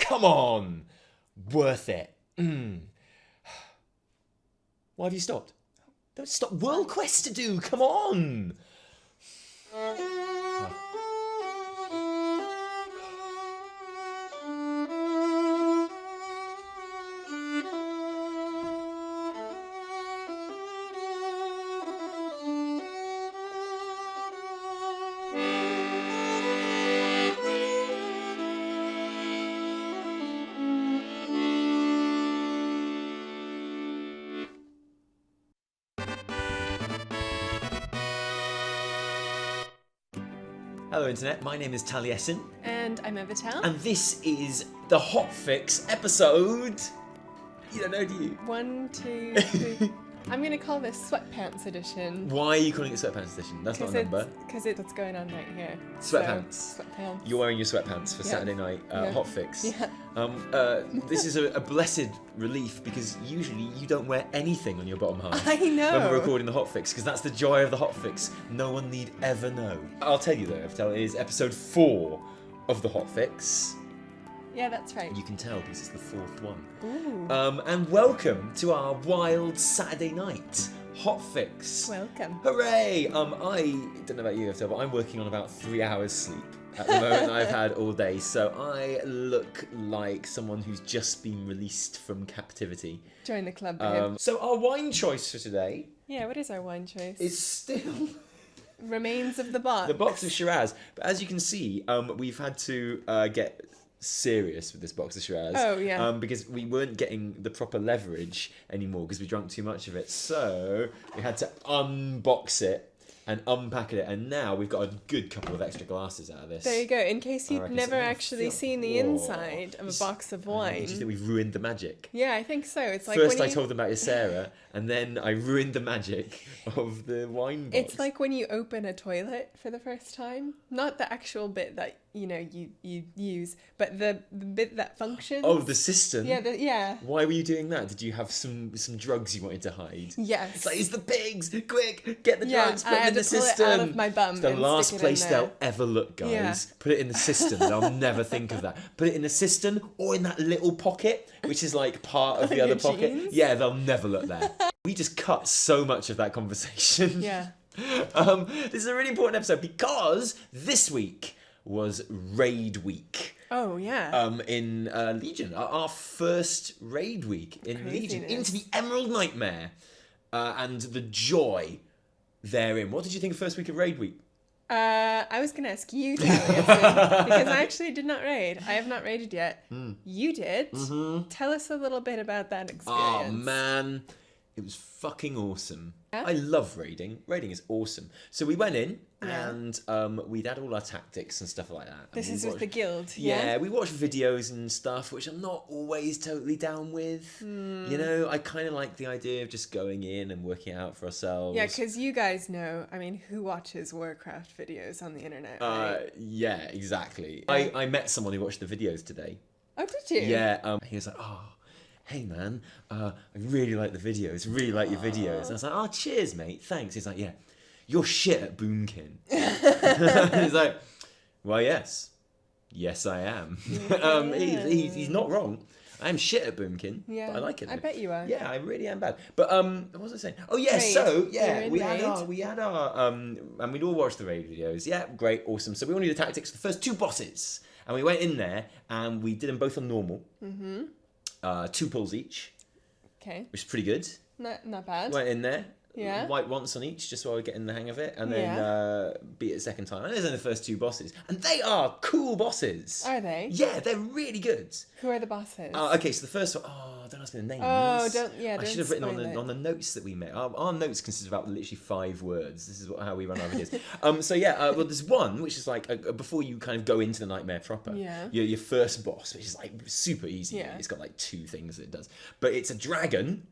Come on! Worth it. Why have you stopped? Don't stop. World Quest to do. Come on! Hello Internet, my name is Taliesin. And I'm Evitel. And this is the Hotfix episode... You don't know, do you? 1, 2, 3... I'm going to call this Sweatpants Edition. Why are you calling it Sweatpants Edition? That's not a number. Because it's what's going on right here. Sweatpants. So, sweatpants. You're wearing your sweatpants for Saturday night Hotfix. Yeah. This is a blessed relief because usually you don't wear anything on your bottom half. I know. When we're recording the Hotfix, because that's the joy of the Hotfix. No one need ever know. I'll tell you though, it is episode 4 of the Hotfix. Yeah, that's right. You can tell because it's the 4th one. Ooh. And welcome to our wild Saturday night Hotfix. Welcome. Hooray! I don't know about you, Evitel, but I'm working on about 3 hours sleep at the moment I've had all day, so I look like someone who's just been released from captivity. Join the club, babe. So our wine choice for today... Yeah, what is our wine choice? Is still... Remains of the box. The box of Shiraz. But as you can see, we've had to get serious with this box of Shiraz. Oh, yeah. Because we weren't getting the proper leverage anymore because we drank too much of it. So we had to unbox it and unpack it, and now we've got a good couple of extra glasses out of this. There you go. In case you've never so actually seen the inside of a box of wine. Do you think we've ruined the magic? Yeah, I think so. It's like First when I told them about your Sarah, and then I ruined the magic of the wine box. It's like when you open a toilet for the first time. Not the actual bit that, you use, but the bit that functions. Oh, the cistern? Yeah. Why were you doing that? Did you have some drugs you wanted to hide? Yes. It's like, it's the pigs! Quick! Get the drugs! Put them in the cistern! Pull it out of my bum. It's the last place they'll ever look, guys. Yeah. Put it in the cistern. They'll never think of that. Put it in the cistern or in that little pocket, which is like part of the other pocket. Jeans? Yeah, they'll never look there. We just cut so much of that conversation. Yeah. This is a really important episode because this week was Raid Week. Oh, yeah. In Legion, our first raid week in Legion, into the Emerald Nightmare, and the joy therein. What did you think of first week of Raid Week? I was going to ask you, Taliesin, because I actually did not raid. I have not raided yet. You did. Mm-hmm. Tell us a little bit about that experience. Oh, man. It was fucking awesome. Yeah? I love raiding. Raiding is awesome. So we went in and we'd had all our tactics and stuff like that. This is with the guild, Yeah, we watched videos and stuff, which I'm not always totally down with. You know, I kind of like the idea of just going in and working it out for ourselves. Yeah, because you guys know, I mean, who watches Warcraft videos on the internet, right? Yeah, exactly. I met someone who watched the videos today. Oh, did you? Yeah, he was like, hey man, I really like the videos, really like your videos. And I was like, oh, cheers, mate, thanks. He's like, yeah, you're shit at Boomkin. He's like, well, yes, I am. He's not wrong. I am shit at Boomkin, but I like it. I bet you are. Yeah, I really am bad. But what was I saying? Oh yeah, Raid. so we had our and we'd all watched the raid videos. Yeah, great, awesome. So we all knew the tactics for the first 2 bosses, and we went in there and we did them both on normal. 2 pulls each. Okay. Which is pretty good. Not bad. Went in there. Yeah. Wipe once on each, just while we're getting the hang of it, and then beat it a second time. And there's only the first 2 bosses, and they are cool bosses. Are they? Yeah, they're really good. Who are the bosses? Okay, so the first one. Oh, don't ask me the names. Oh, don't I should have written on the notes that we made. Our notes consist of about literally 5 words. This is how we run our videos. So yeah, well, there's one which is like before you kind of go into the nightmare proper. Yeah. Your first boss, which is like super easy. Yeah. It's got like 2 things that it does, but it's a dragon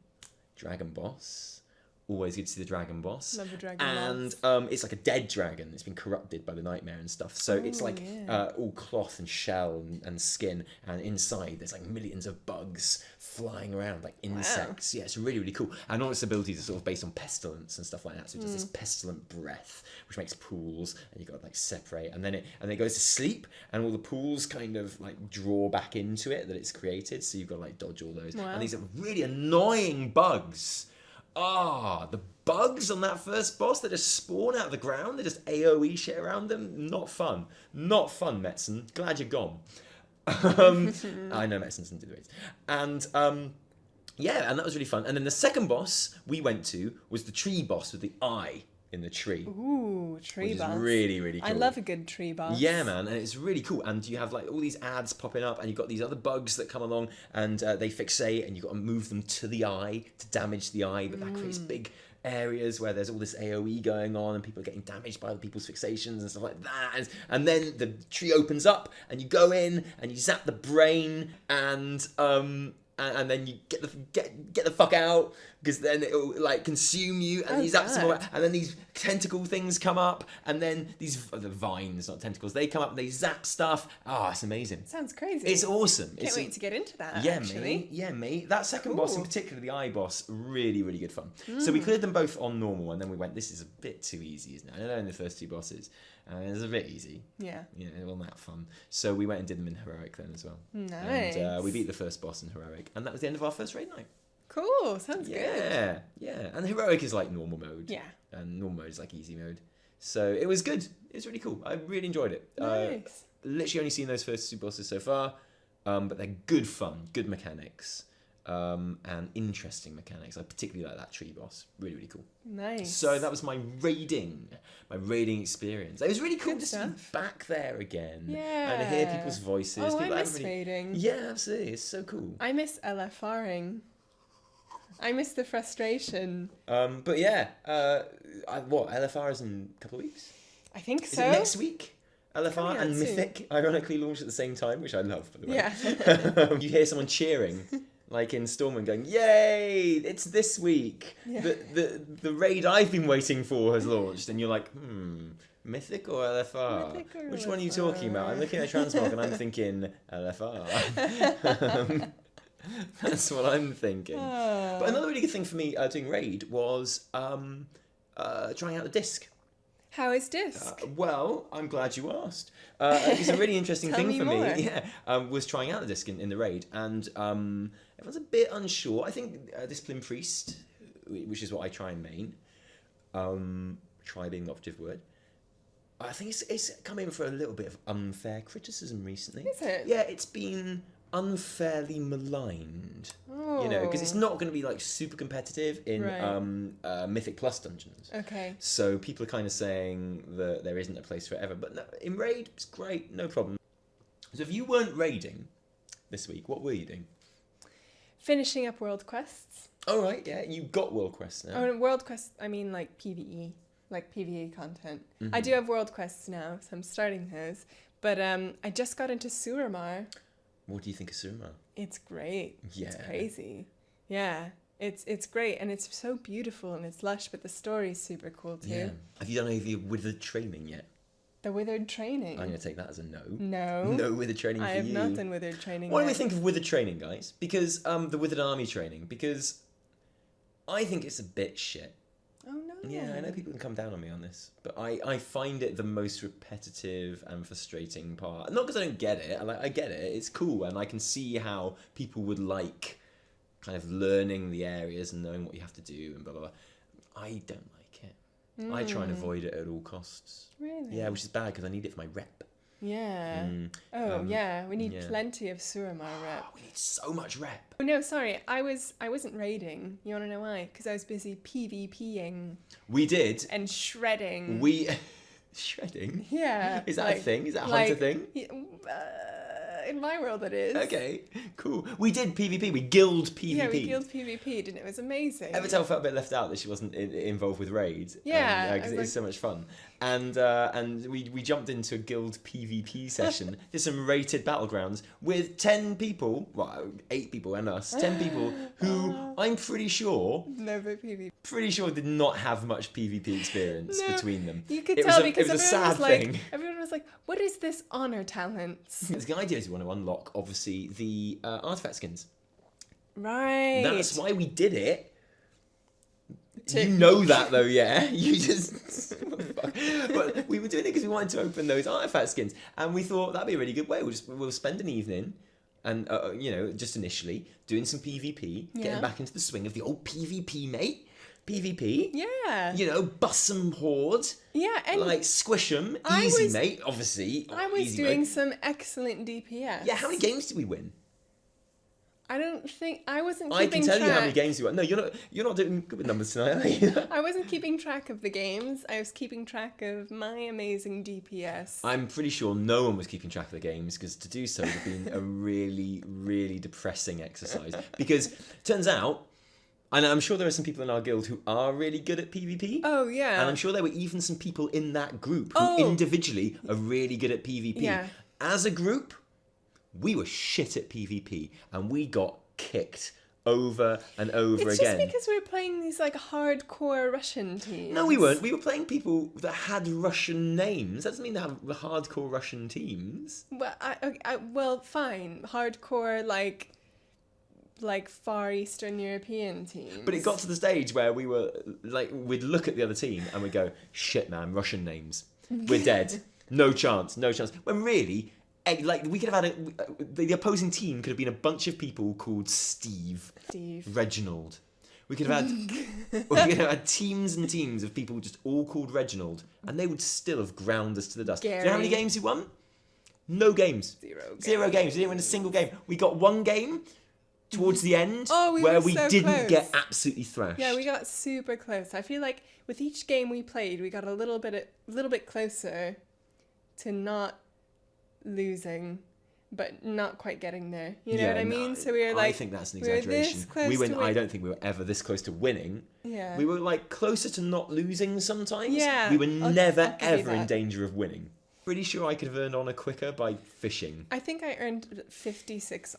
boss Always good to see the dragon boss. Love a dragon And boss. it's like a dead dragon. It's been corrupted by the nightmare and stuff. So it's like all cloth and shell and skin. And inside there's like millions of bugs flying around, like insects. Yeah, it's really, really cool. And all its abilities are sort of based on pestilence and stuff like that. So it does this pestilent breath, which makes pools, and you got to like separate. And then it goes to sleep, and all the pools kind of like draw back into it that it's created. So you've got to like dodge all those. Wow. And these are really annoying bugs. The bugs on that first boss that just spawn out of the ground, they just AoE shit around them. Not fun. Not fun, Metzen. Glad you're gone. I know Metzen doesn't do the raids. And yeah, and that was really fun. And then the second boss we went to was the tree boss with the eye in the tree. Ooh, tree which boss. is really, really cool. I love a good tree boss. Yeah, man, and it's really cool. And you have like all these ads popping up, and you've got these other bugs that come along, and they fixate, and you've got to move them to the eye to damage the eye, but that creates big areas where there's all this AoE going on, and people are getting damaged by other people's fixations and stuff like that. And then the tree opens up, and you go in, and you zap the brain, and then you get the fuck out, because then it'll like consume you, and you zap some more, and then these tentacle things come up, and then the vines, not tentacles, they come up and they zap stuff. It's amazing. Sounds crazy. It's awesome. Can't wait to get into that. Yeah, actually. mate. Yeah, mate. That second boss in particular, the eye boss, really, really good fun. So we cleared them both on normal, and then we went, this is a bit too easy, isn't it? I know in the first two bosses, it was a bit easy. Yeah. You know, it wasn't that fun. So we went and did them in heroic then as well. Nice. And we beat the first boss in heroic, and that was the end of our first raid night. Cool. Sounds good. Yeah, yeah. And heroic is like normal mode. Yeah. And normal mode is like easy mode. So it was good. It was really cool. I really enjoyed it. Nice. Literally only seen those first two bosses so far, but they're good fun, good mechanics, and interesting mechanics. I particularly like that tree boss. Really, really cool. Nice. So that was my raiding experience. It was really cool Good to stuff. be back there again. Yeah. And to hear people's voices. Oh, People I haven't miss raiding. Yeah, absolutely. It's so cool. I miss LFRing. I miss the frustration. But yeah, what, LFR is in a couple of weeks? I think Is so. it next week? Coming LFR out and soon. Mythic ironically launched at the same time, which I love, by the way. Yeah. You hear someone cheering, like in Stormwind, going, "Yay! It's this week. Yeah. The raid I've been waiting for has launched," and you're like, Mythic or LFR? Mythic or Which one are you talking about? I'm looking at Transmog and I'm thinking LFR. That's what I'm thinking. But another really good thing for me doing raid was trying out the disc. How is disc? Well, I'm glad you asked. It's a really interesting Tell thing me for more. me. Yeah, was trying out the disc in the raid, and everyone's a bit unsure. I think Discipline Priest, which is what I try and main, try being the operative word. I think it's come in for a little bit of unfair criticism recently. Is it? Yeah, it's been unfairly maligned. You know, because it's not going to be like super competitive in Right. Mythic Plus dungeons. Okay. So people are kind of saying that there isn't a place for it ever. But no, in raid, it's great, no problem. So if you weren't raiding this week, what were you doing? Finishing up world quests. All right, yeah, you got World Quest now. Oh, and world quests, I mean like PvE. Like PvE content. Mm-hmm. I do have world quests now, so I'm starting those. But I just got into Suramar. What do you think of Suramar? It's great. Yeah. It's crazy. Yeah. It's great, and it's so beautiful, and it's lush, but the story's super cool too. Yeah. Have you done any of the withered training yet? The withered training. I'm going to take that as a no. No. No withered training for I you. have not done withered training What do we yet. think of withered training, guys? Because the withered army training, because I think it's a bit shit. Oh no. Yeah, I know people can come down on me on this, but I find it the most repetitive and frustrating part. Not because I don't get it. I get it. It's cool, and I can see how people would like kind of learning the areas and knowing what you have to do and blah blah blah. I don't like it. I try and avoid it at all costs. Really? Yeah, which is bad because I need it for my rep. Yeah. We need plenty of Suramar rep. We need so much rep. Oh no, sorry. I wasn't raiding. You wanna know why? Because I was busy PvPing We did. and shredding. Shredding? Yeah. Is that a thing? Is that a hunter thing? In my world it is. Okay, cool. We did PvP. We guild PvP. Yeah, we guild PvP'd and it was amazing. Evitel felt a bit left out that she wasn't involved with Raid. Yeah. Because it is so much fun. And we jumped into a guild PvP session, did some rated battlegrounds with 10 people, well, 8 people and us, 10 people who I'm pretty sure Never PvP. pretty sure did not have much PvP experience No, between them. You could It tell was a- it because was a everyone was sad like, thing. everyone was like, "What is this honor talents?" The idea is we want to unlock, obviously, the artifact skins. Right. That's why we did it. To- You know that though, yeah? You just... But we were doing it because we wanted to open those artifact skins. And we thought that'd be a really good way. We'll spend an evening and, just initially, doing some PvP, Yeah. getting back into the swing of the old PvP, mate. PvP. Yeah. Bust some horde. Yeah, and Like, squish them. I Easy, was- mate, obviously. I was Easy doing mode. some excellent DPS. Yeah, how many games did we win? I don't think I wasn't I keeping can tell track. you how many games you won. No, you're not doing good with numbers tonight, are you? I wasn't keeping track of the games. I was keeping track of my amazing DPS. I'm pretty sure no one was keeping track of the games because to do so would have been a really, really depressing exercise. Because turns out, and I'm sure there are some people in our guild who are really good at PvP. Oh yeah. And I'm sure there were even some people in that group who Oh. individually are really good at PvP. Yeah. As a group, we were shit at PvP and we got kicked over and over It's again. just because we were playing these like hardcore Russian teams. No, we weren't. We were playing people that had Russian names. That doesn't mean they have hardcore Russian teams. Well, well, fine. Hardcore like Far Eastern European teams. But it got to the stage where we were like, we'd look at the other team and we'd go, shit, man, Russian names. We're dead. No chance, no chance. When really, like, we could have had the opposing team could have been a bunch of people called Steve. Reginald. We could have had teams and teams of people just all called Reginald, and they would still have ground us to the dust. Do you know how many Gary. games we won? No games. Zero games. We didn't win a single game. We got one game towards the end Oh, we where were we so didn't close. get absolutely thrashed. Yeah, we got super close. I feel like with each game we played, we got a little bit closer to not losing, but not quite getting there. You know what I mean? So we were like, I think that's an we were this exaggeration. close We went. to I win- don't think we were ever this close to winning. Yeah. We were like closer to not losing sometimes. Yeah, We were I'll never give you ever in that. danger of winning. Pretty sure I could have earned honor quicker by fishing. I think I earned 56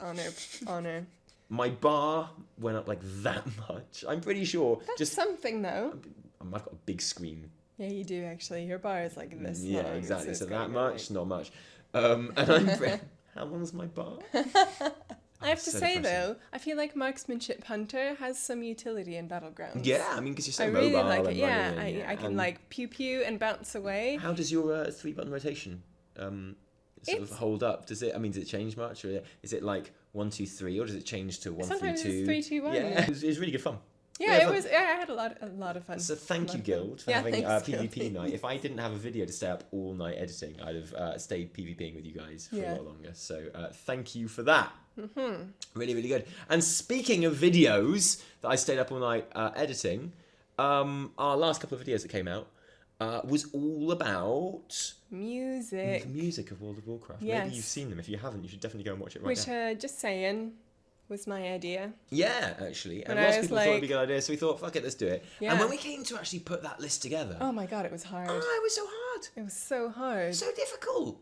honor. My bar went up like that much. I'm pretty sure. That's Just something though. I've got a big screen. Yeah, you do actually. Your bar is like this Yeah, long. It's exactly. this So great, that really. much, not much. And I'm. How long's my bar? I have to So say depressing. though, I feel like Marksmanship Hunter has some utility in Battlegrounds. Yeah, I mean, because you're so I mobile. really like it. and Yeah, running, I can and like pew pew and bounce away. How does your 3-button rotation sort of It's- hold up? Does it? I mean, does it change much, or is it like 1, 2, 3, or does it change to 1, 3, 2? Sometimes it's 3, 2, 1. Yeah, it was really good fun. Yeah, Yeah, it fun. was. Yeah, I had a lot of fun. So thank you, Lot of fun. Guild, for Yeah, having thanks, PvP Guild. night. If I didn't have a video to stay up all night editing, I'd have stayed PvPing with you guys for a Yeah. lot longer. So thank you for that. Mm-hmm. Really, really good. And speaking of videos that I stayed up all night editing, our last couple of videos that came out was all about Music. the music of World of Warcraft. Yes. Maybe you've seen them. If you haven't, you should definitely go and watch it right Which, now. just saying, was my idea. Yeah, actually. And When I lots of was people thought it'd be a like- good idea, so we thought, fuck it, let's do it. Yeah. And when we came to actually put that list together, Oh my god, it was hard. it was so hard. It was so hard. So difficult.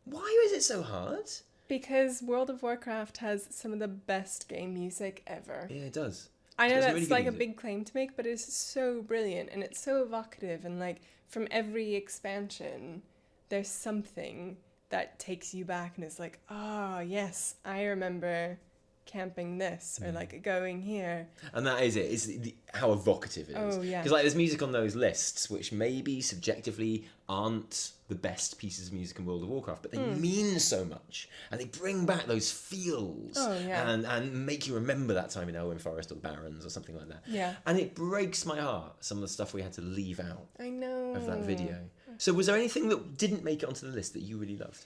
Why is it so hard? Because World of Warcraft has some of the best game music ever. Yeah, it does. I know It's that's really good like a music. big claim to make, but it's so brilliant and it's so evocative, and like from every expansion there's something that takes you back and is like, oh yes, I remember camping this or like going here. And that is it. It's how evocative it is. Oh, yeah. Because like there's music on those lists which maybe subjectively aren't the best pieces of music in World of Warcraft, but they mean so much and they bring back those feels. Oh, yeah. And make you remember that time in Elwyn Forest or the Barrens or something like that. Yeah. And it breaks my heart, some of the stuff we had to leave out I know. of that video. So was there anything that didn't make it onto the list that you really loved?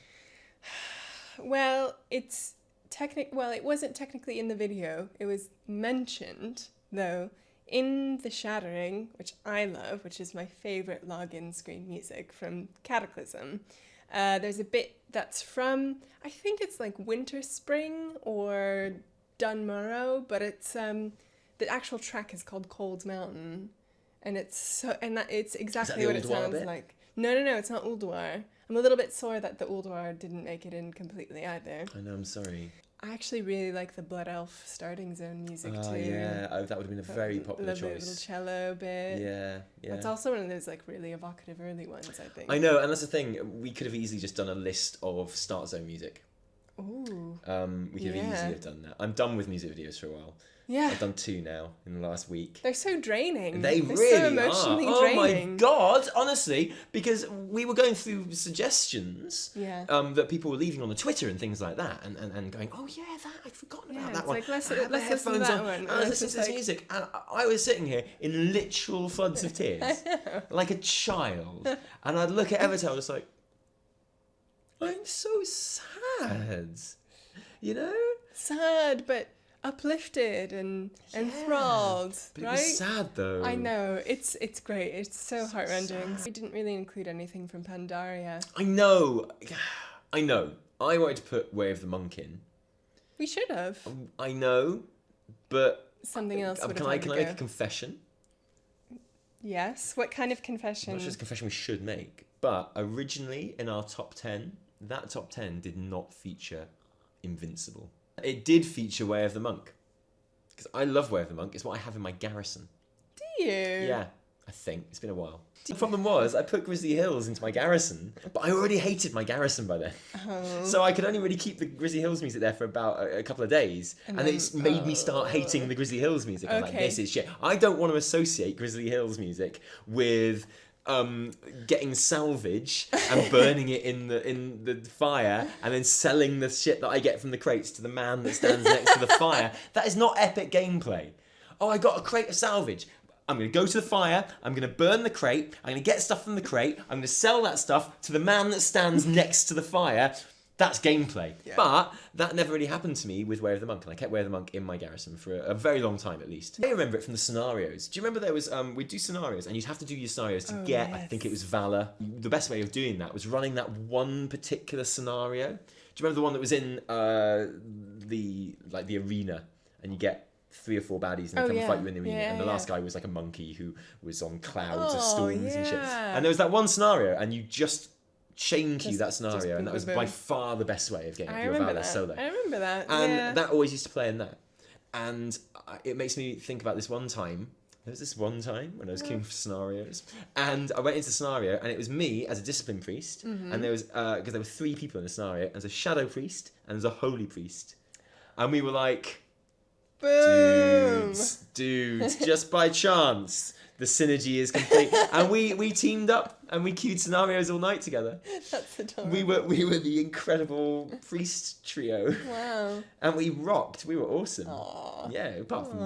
Well, it wasn't technically in the video. It was mentioned, though, in the Shattering, which I love, which is my favorite login screen music from Cataclysm. There's a bit that's from, I think it's like Winter Spring or Dunmorrow, but it's the actual track is called Cold Mountain, and it's exactly what it sounds like. No, it's not Ulduar. I'm a little bit sore that the Ulduar didn't make it in completely either. I know, I'm sorry. I actually really like the Blood Elf starting zone music too. Yeah, that would have been a very popular choice. Little cello bit. Yeah. It's also one of those like really evocative early ones, I think. I know, and that's the thing. We could have easily just done a list of start zone music. Ooh. We could have easily have done that. I'm done with music videos for a while. Yeah. I've done 2 now in the last week. They're so draining. They're really so emotionally are. draining. Oh my god, honestly, because we were going through suggestions that people were leaving on the Twitter and things like that, and going, oh yeah, I'd forgotten about that one. Like, let's listen to that one. I was listening to this music, and I was sitting here in literal floods of tears, like a child, and I'd look at Evitel, just like, I'm so sad, you know? Sad, but uplifted and enthralled, but right? It was sad though. I know, it's great. It's so heart-rending. We didn't really include anything from Pandaria. I know. I wanted to put Way of the Monk in. We should have. I know, but something else. Can I make a confession? Yes. What kind of confession? Not just a confession we should make, but originally in our top 10, that top 10 did not feature Invincible. It did feature Way of the Monk, because I love Way of the Monk. It's what I have in my garrison. Do you? Yeah, I think. It's been a while. The problem was, I put Grizzly Hills into my garrison, but I already hated my garrison by then. Oh. So I could only really keep the Grizzly Hills music there for about a couple of days, and it's made me start hating the Grizzly Hills music. I'm like, this is shit. I don't want to associate Grizzly Hills music with getting salvage and burning it in the fire and then selling the shit that I get from the crates to the man that stands next to the fire. That is not epic gameplay. Oh, I got a crate of salvage. I'm going to go to the fire, I'm going to burn the crate, I'm going to get stuff from the crate, I'm going to sell that stuff to the man that stands next to the fire. That's gameplay. Yeah. But that never really happened to me with Way of the Monk, and I kept Way of the Monk in my garrison for a very long time at least. I remember it from the scenarios. Do you remember there was, we'd do scenarios, and you'd have to do your scenarios to get, yes. I think it was Valor. The best way of doing that was running that one particular scenario. Do you remember the one that was in the arena, and you get 3 or 4 baddies and they come and fight you in the arena, and the last guy was like a monkey who was on clouds of storms and shit. And there was that one scenario, and you just chain queue that scenario, and that was by far the best way of getting your Valor solo. I remember that. And that always used to play in that. And it makes me think about this one time. There was this one time when I was queuing for scenarios, and I went into scenario, and it was me as a discipline priest, and there was because there were 3 people in the scenario, and there's a shadow priest and there's a holy priest, and we were like, dudes, just by chance, the synergy is complete. And we teamed up and we queued scenarios all night together. That's adorable. We were the incredible priest trio. Wow. And we rocked. We were awesome. Aww. Yeah, apart from,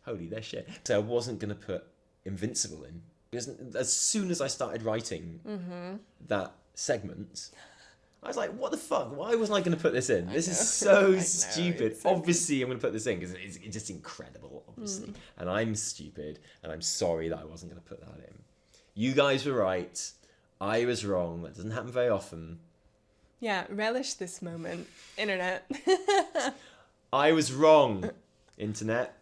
holy, they're shit. So I wasn't going to put Invincible in. Because as soon as I started writing that segment, I was like, what the fuck? Why wasn't I going to put this in? This is so stupid. Obviously, I'm going to put this in because it's just incredible, obviously. And I'm stupid, and I'm sorry that I wasn't going to put that in. You guys were right. I was wrong. That doesn't happen very often. Yeah, relish this moment, internet. I was wrong, internet.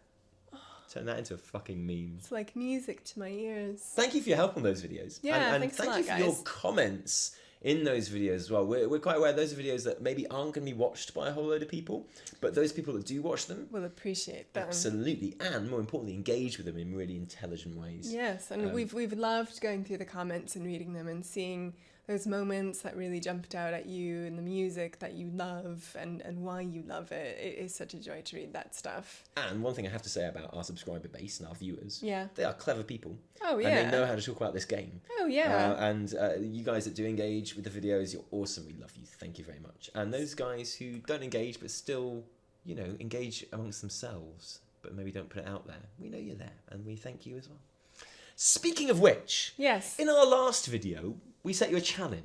Turn that into a fucking meme. It's like music to my ears. Thank you for your help on those videos. Yeah, and thanks a lot, thank you for your comments in those videos as well. We're quite aware those are videos that maybe aren't going to be watched by a whole load of people, but those people that do watch them will appreciate them. Absolutely, and more importantly, engage with them in really intelligent ways. Yes, and we've loved going through the comments and reading them and seeing those moments that really jumped out at you and the music that you love and why you love it. It is such a joy to read that stuff. And one thing I have to say about our subscriber base and our viewers, they are clever people. Oh, yeah. And they know how to talk about this game. Oh, yeah. And you guys that do engage with the videos, you're awesome. We love you. Thank you very much. And those guys who don't engage but still, engage amongst themselves but maybe don't put it out there, we know you're there and we thank you as well. Speaking of which, yes, in our last video, we set you a challenge.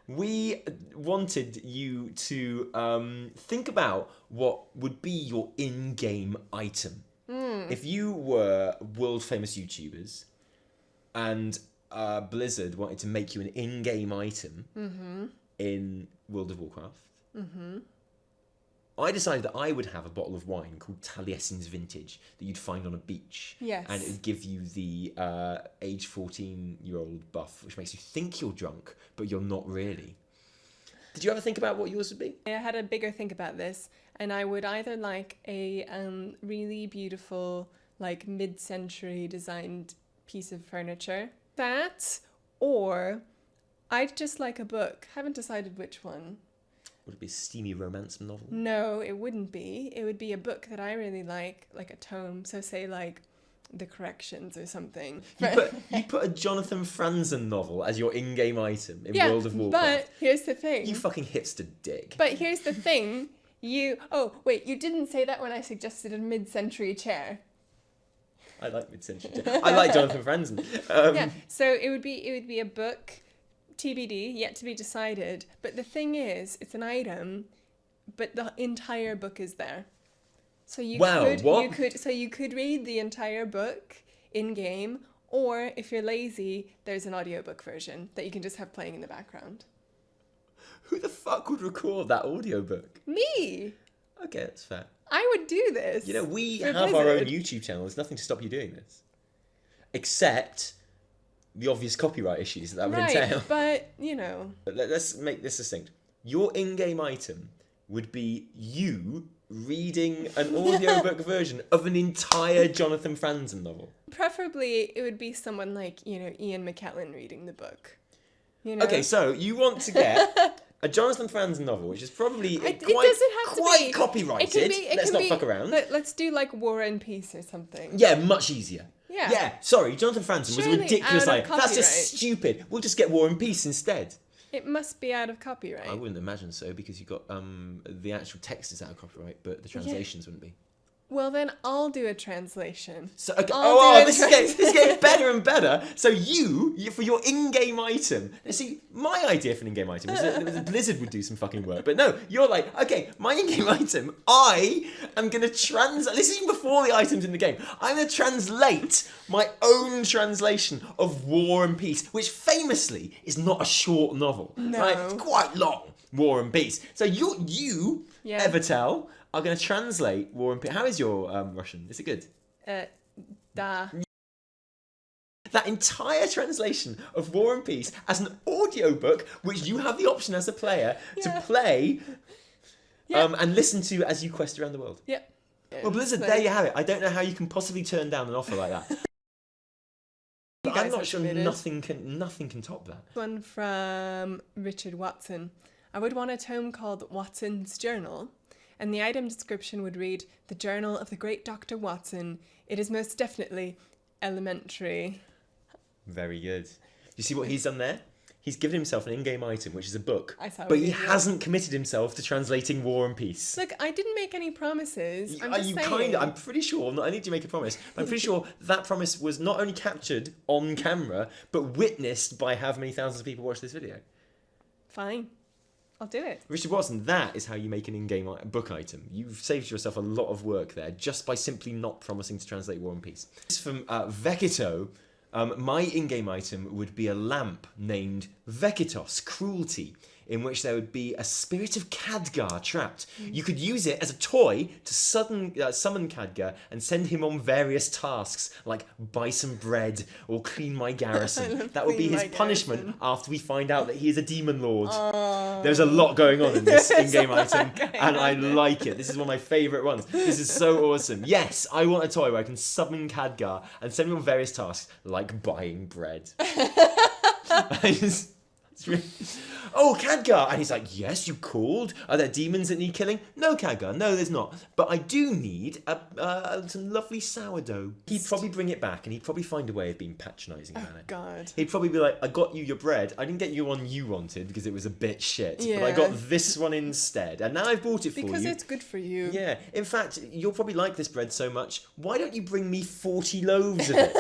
We wanted you to think about what would be your in-game item. If you were world famous YouTubers and Blizzard wanted to make you an in-game item in World of Warcraft, I decided that I would have a bottle of wine called Taliesin's Vintage that you'd find on a beach. Yes. And it would give you the age 14-year-old buff, which makes you think you're drunk, but you're not really. Did you ever think about what yours would be? I had a bigger think about this, and I would either like a really beautiful, like mid-century designed piece of furniture, that, or I'd just like a book. Haven't decided which one. Would it be a steamy romance novel? No, it wouldn't be. It would be a book that I really like a tome. So say like The Corrections or something. You put a Jonathan Franzen novel as your in-game item in World of Warcraft. But here's the thing. You fucking hipster dick. But here's the thing. You didn't say that when I suggested a mid-century chair. I like mid-century. I like Jonathan Franzen. Yeah. So it would be a book. TBD, yet to be decided. But the thing is, it's an item, but the entire book is there. So you could read the entire book in game, or if you're lazy, there's an audiobook version that you can just have playing in the background. Who the fuck would record that audiobook? Me. Okay, that's fair. I would do this. You know, we for have our own Blizzard. YouTube channel. There's nothing to stop you doing this. Except the obvious copyright issues that would entail. But, you know. Let's make this succinct. Your in-game item would be you reading an audiobook version of an entire Jonathan Franzen novel. Preferably, it would be someone like, Ian McKellen reading the book. You know? Okay, so you want to get a Jonathan Franzen novel, which is probably it doesn't have to quite be copyrighted. Let's not fuck around. Let's do like War and Peace or something. Yeah, much easier. Yeah. Yeah, sorry, Jonathan Franzen was a Surely ridiculous out of idea. That's just copyright. stupid. We'll just get War and Peace instead. It must be out of copyright. I wouldn't imagine so, because you've got the actual text is out of copyright, but the translations wouldn't be. Well, then I'll do a translation. So okay. This This is getting better and better. So you for your in-game item. See, my idea for an in-game item was that Blizzard would do some fucking work, but no, you're like, okay, my in-game item. I am gonna translate. This is even before the items in the game. I'm gonna translate my own translation of War and Peace, which famously is not a short novel. No. Right? It's quite long. War and Peace. So you Yeah. Evitel, are going to translate War and Peace. How is your Russian? Is it good? Da. That entire translation of War and Peace as an audiobook, which you have the option as a player to play and listen to as you quest around the world. Yep. Well, Blizzard, there you have it. I don't know how you can possibly turn down an offer like that. But I'm not sure nothing can top that. One from Richard Watson. I would want a tome called Watson's Journal, and the item description would read, "The Journal of the Great Dr. Watson. It is most definitely elementary." Very good. You see what he's done there? He's given himself an in-game item, which is a book. I saw but what he you did. hasn't committed himself to translating War and Peace. Look, I didn't make any promises. I'm just saying. Kind of, I'm pretty sure, not only did you make a promise, but I'm pretty sure that promise was not only captured on camera, but witnessed by how many thousands of people watch this video. Fine. I'll do it. Richard Watson, that is how you make an in-game book item. You've saved yourself a lot of work there just by simply not promising to translate War and Peace. This is from Vekito. My in-game item would be a lamp named Vekitos, Cruelty, in which there would be a spirit of Khadgar trapped. You could use it as a toy to summon Khadgar and send him on various tasks, like buy some bread or clean my garrison. That would be his punishment after we find out that he is a demon lord. There's a lot going on in this in-game item, and I like it. This is one of my favourite ones. This is so awesome. Yes, I want a toy where I can summon Khadgar and send him on various tasks, like buying bread. Oh, Khadgar! And he's like, yes, you called? Are there demons that need killing? No, Khadgar, no, there's not. But I do need some lovely sourdough. He'd probably bring it back, and he'd probably find a way of being patronising about it. God. He'd probably be like, I got you your bread. I didn't get you one you wanted because it was a bit shit. Yeah. But I got this one instead. And now I've bought it for you. Because it's good for you. Yeah. In fact, you'll probably like this bread so much. Why don't you bring me 40 loaves of it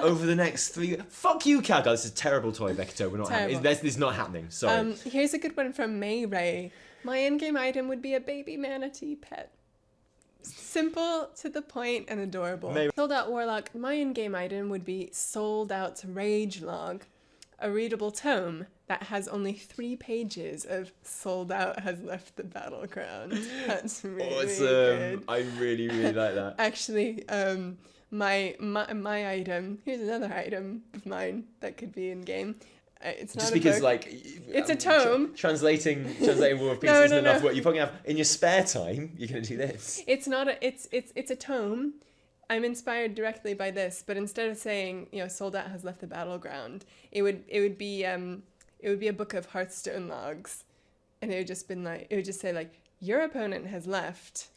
over the next 3... Fuck you, Khadgar. This is a terrible toy, Vekito. We're not having... This is not happening. Sorry. Here's a good one from May Ray. My in-game item would be a baby manatee pet. Simple, to the point, and adorable. Maybe. Sold Out Warlock, my in-game item would be Sold Out's Rage Log, a readable tome that has only 3 pages of Sold Out has left the battleground. That's really Awesome. good. I really, really like that. Actually, my item, here's another item of mine that could be in-game. It's not Just a because, book. like, It's a tome. Translating War of Peace No, isn't no, enough no. work. You're probably gonna have in your spare time. You're gonna do this. It's not a. It's a tome. I'm inspired directly by this, but instead of saying Sold Out has left the battleground, it would be a book of Hearthstone logs, and it would just say like your opponent has left.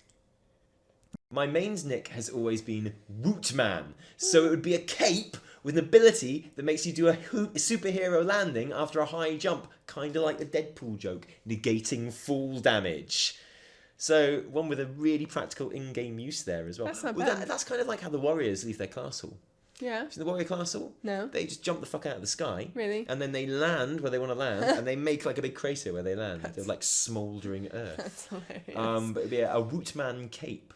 My main's nick has always been Wootman, so it would be a cape with an ability that makes you do a superhero landing after a high jump, kind of like the Deadpool joke, negating fall damage. So one with a really practical in-game use there as well. That's not bad. That's kind of like how the warriors leave their castle. Yeah. See the warrior castle? No. They just jump the fuck out of the sky. Really? And then they land where they want to land, and they make like a big crater where they land. They're like smouldering earth. That's hilarious. But it'd be a Wootman cape.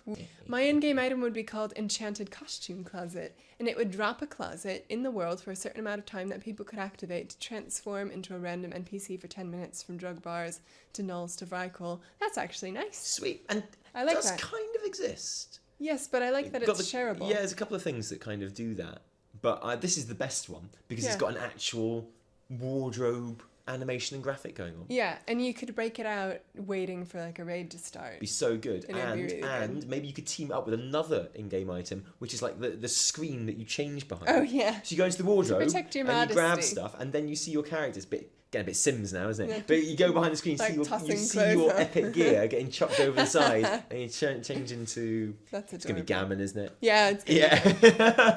My in-game item would be called Enchanted Costume Closet, and it would drop a closet in the world for a certain amount of time that people could activate to transform into a random NPC for 10 minutes from drug bars to Knolls to Vrykul. That's actually nice. Sweet. And I like does that. kind of exist. Yes, but I like that it's shareable. Yeah, there's a couple of things that kind of do that. But this is the best one because it's got an actual wardrobe animation and graphic going on. Yeah, and you could break it out waiting for like a raid to start. It'd be so good. And it'd be really And good. maybe you could team it up with another in-game item, which is like the screen that you change behind. Oh, yeah. So you go into the wardrobe protect your and you grab modesty. stuff, and then you see your characters. Getting a bit Sims now, isn't it? Yeah. But you go behind the screen, Like you tossing see clothes your on. epic gear getting chucked over the side, and you change into. That's It's gonna be adorable. gammon, isn't it? Yeah, it's good. Yeah.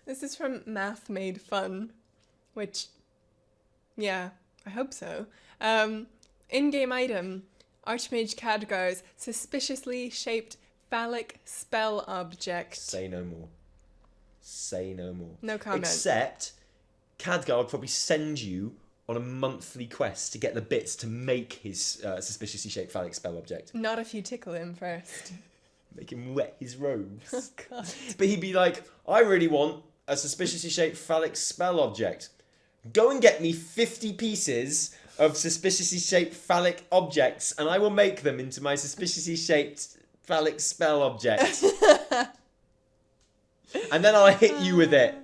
This is from Math Made Fun, which, yeah, I hope so. In-game item, Archmage Khadgar's suspiciously shaped phallic spell object. Say no more. Say no more. No comment. Except, Khadgar would probably send you on a monthly quest to get the bits to make his suspiciously shaped phallic spell object. Not if you tickle him first. Make him wet his robes. Oh, God. But he'd be like, I really want a suspiciously shaped phallic spell object. Go and get me 50 pieces of suspiciously shaped phallic objects, and I will make them into my suspiciously shaped phallic spell object. And then I'll hit you with it.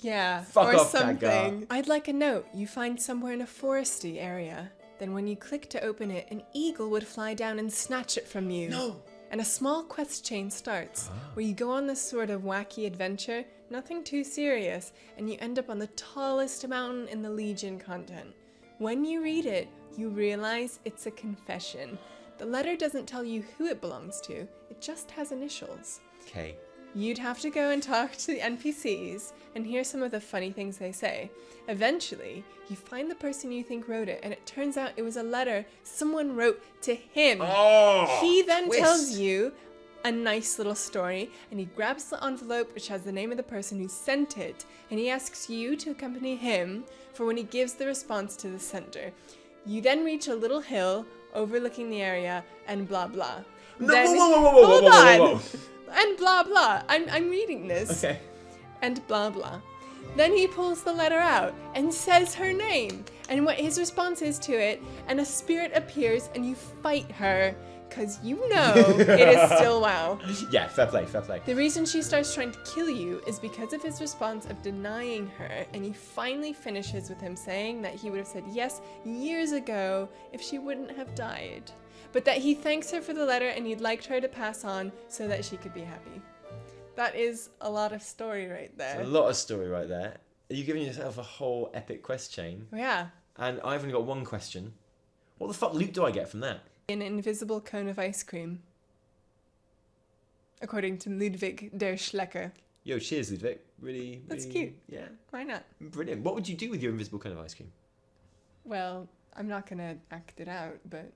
Yeah, Fuck or off, something. Khadgar. I'd like a note you find somewhere in a foresty area. Then when you click to open it, an eagle would fly down and snatch it from you. No. And a small quest chain starts, where you go on this sort of wacky adventure, nothing too serious, and you end up on the tallest mountain in the Legion content. When you read it, you realize it's a confession. The letter doesn't tell you who it belongs to, it just has initials. Okay. You'd have to go and talk to the NPCs and hear some of the funny things they say. Eventually, you find the person you think wrote it, and it turns out it was a letter someone wrote to him. Oh, He then twist. tells you a nice little story, and he grabs the envelope which has the name of the person who sent it, and he asks you to accompany him for when he gives the response to the sender. You then reach a little hill overlooking the area, and blah blah. No, Then- whoa, Hold on. whoa. And blah blah. I'm reading this. Okay. And blah blah. Then he pulls the letter out and says her name and what his response is to it, and a spirit appears and you fight her, because you know it is still WoW. Yeah, fair play, fair play. The reason she starts trying to kill you is because of his response of denying her, and he finally finishes with him saying that he would have said yes years ago if she wouldn't have died. But that he thanks her for the letter and he'd liked her to pass on so that she could be happy. That is a lot of story right there. There's a lot of story right there. You're giving yourself a whole epic quest chain. Yeah. And I've only got one question. What the fuck loot do I get from that? An invisible cone of ice cream. According to Ludwig der Schlecker. Yo, cheers, Ludwig. Really, That's really, cute. Yeah, Why not? brilliant. What would you do with your invisible cone of ice cream? Well, I'm not going to act it out, but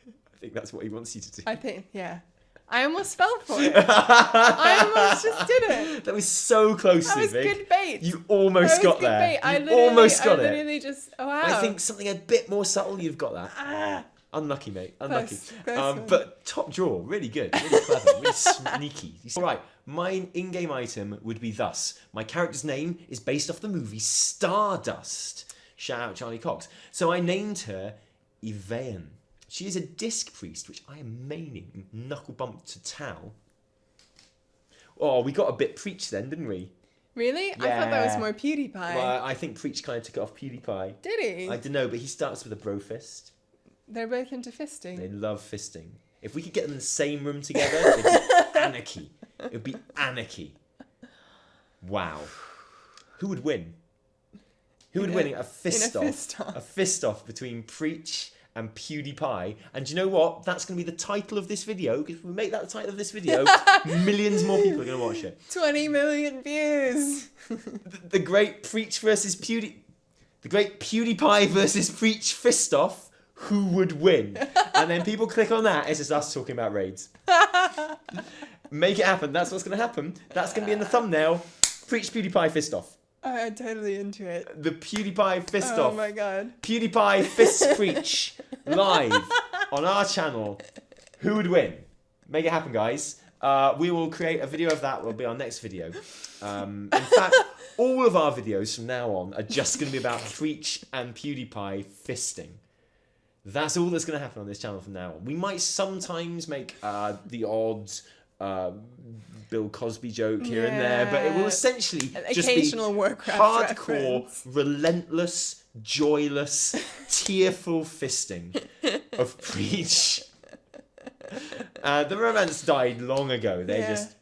I think that's what he wants you to do. I think, yeah. I almost fell for it. I almost just did it. That was so close, That was Ludwig. good bait. You almost That was got good there. bait. You almost got I it. literally just, oh wow. I think something a bit more subtle, you've got that. Ah, Unlucky, mate. Unlucky. Close one. But top drawer, really good, really clever, really sneaky. All right, my in-game item would be thus. My character's name is based off the movie Stardust. Shout out Charlie Cox. So I named her Evitel. She is a disc priest, which I am maining knuckle bump to Tal. Oh, we got a bit Preach then, didn't we? Really? I thought that was Yeah. more PewDiePie. Well, I think Preach kind of took it off PewDiePie. Did he? I don't know, but he starts with a bro fist. They're both into fisting. They love fisting. If we could get them in the same room together, it'd be anarchy. It would be anarchy. Wow. Who would win? Who would win a fist off? A fist off between Preach and PewDiePie. And do you know what? That's going to be the title of this video. Because if we make that the title of this video, millions more people are going to watch it. 20 million views. The great Preach versus PewDiePie. The great PewDiePie versus Preach fist off. Who would win? And then people click on that. It's just us talking about raids. Make it happen. That's what's going to happen. That's going to be in the thumbnail. Preach PewDiePie fist off. I'm totally into it. The PewDiePie fist off. Oh my god. PewDiePie fist preach live on our channel. Who would win? Make it happen, guys. We will create a video of that. Will be our next video. In fact, all of our videos from now on are just going to be about Preach and PewDiePie fisting. That's all that's going to happen on this channel from now on. We might sometimes make the odd Bill Cosby joke here and there, but it will essentially just be Warcraft hardcore, reference. relentless, joyless, tearful fisting of Preach. The romance died long ago. They're just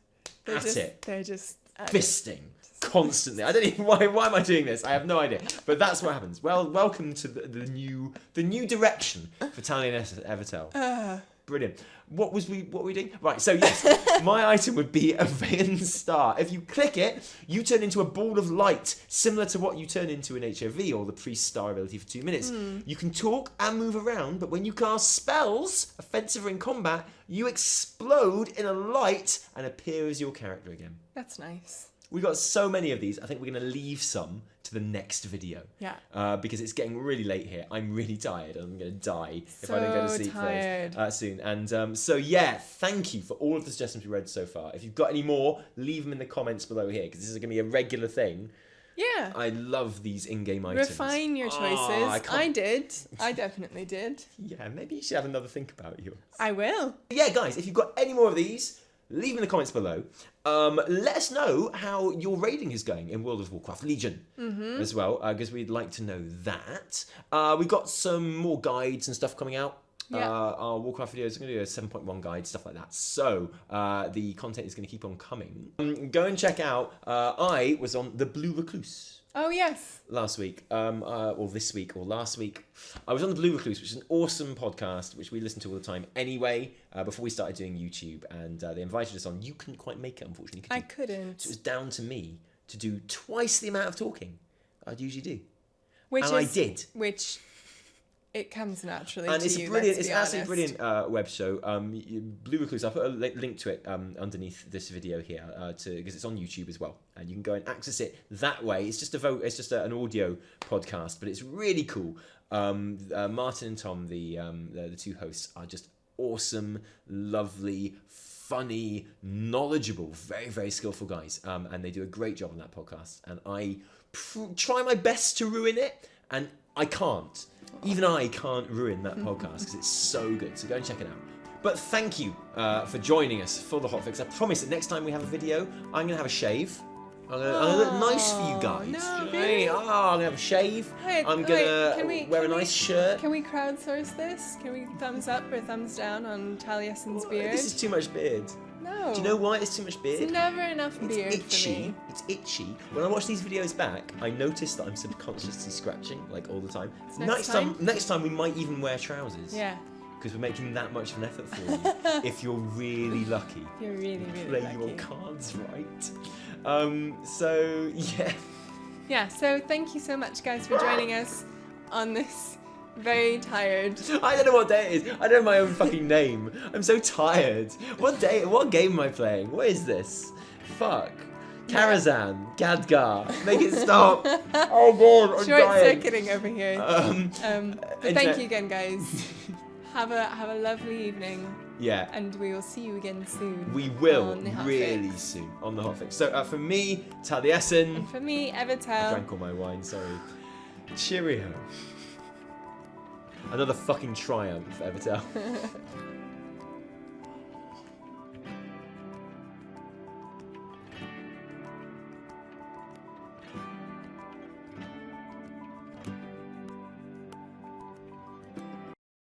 at it. They're just Fisting. Constantly. I don't even why am I doing this? I have no idea. But that's what happens. Well, welcome to the new direction for Taliesin Evitel. Brilliant. What were we doing? Right, so yes, my item would be a Vein Star. If you click it, you turn into a ball of light, similar to what you turn into in HOV or the Priest Star ability for 2 minutes. You can talk and move around, but when you cast spells, offensive or in combat, you explode in a light and appear as your character again. That's nice. We got so many of these. I think we're going to leave some to the next video. Yeah. Because it's getting really late here. I'm really tired. I'm going to die if I don't go to sleep first, soon. And so yeah, thank you for all of the suggestions we read so far. If you've got any more, leave them in the comments below here because this is going to be a regular thing. Yeah. I love these in-game items. Refine your choices. I did. I definitely did. Yeah, maybe you should have another think about yours. I will. Yeah, guys, if you've got any more of these, leave in the comments below. Let us know how your raiding is going in World of Warcraft Legion as well, because we'd like to know that. We've got some more guides and stuff coming out. Yeah. Our Warcraft videos are going to do a 7.1 guide, stuff like that. So the content is going to keep on coming. Go and check out. I was on The Blue Recluse. Oh, yes. Last week, or this week, or last week. I was on The Blue Recluse, which is an awesome podcast, which we listen to all the time anyway, before we started doing YouTube, and they invited us on. You couldn't quite make it, unfortunately, could you? I couldn't. So it was down to me to do twice the amount of talking I'd usually do. Which I did. Which, it comes naturally And to it's you, brilliant. let's It's be absolutely honest. brilliant web show. Blue Recluse. I'll put a link to it underneath this video here because it's on YouTube as well, and you can go and access it that way. It's just an audio podcast, but it's really cool. Martin and Tom, the two hosts, are just awesome, lovely, funny, knowledgeable, very, very skillful guys, and they do a great job on that podcast. And I try my best to ruin it, and I can't. Even I can't ruin that podcast because it's so good. So go and check it out. But thank you for joining us for the Hotfix. I promise that next time we have a video, I'm going to have a shave. I'm gonna look nice for you guys. No, Do you know what I mean? I'm gonna have a shave. Wait, I'm gonna wear a nice shirt. Can we crowdsource this? Can we thumbs up or thumbs down on Taliesin's beard? This is too much beard. No. Do you know why it's too much beard? It's never enough beard It's itchy. for me. It's itchy. When I watch these videos back, I notice that I'm subconsciously scratching like all the time. Next time we might even wear trousers. Yeah. Because we're making that much of an effort for you. If you're really lucky. If you're really, really Play lucky. your cards right. So yeah. Yeah, so thank you so much guys for joining us on this very tired. I don't know what day it is. I don't know my own fucking name. I'm so tired. What game am I playing? What is this? Fuck. Karazhan, Gadgar, make it stop. Oh god, I'm Short dying. circuiting over here. But thank you again guys. Have a lovely evening, Yeah. and we will see you again soon. We will on the really Hotfix. soon on the Hotfix. So for me, Taliesin. And for me, I Evitel. drank all my wine, sorry. Cheerio. Another fucking triumph, Evitel.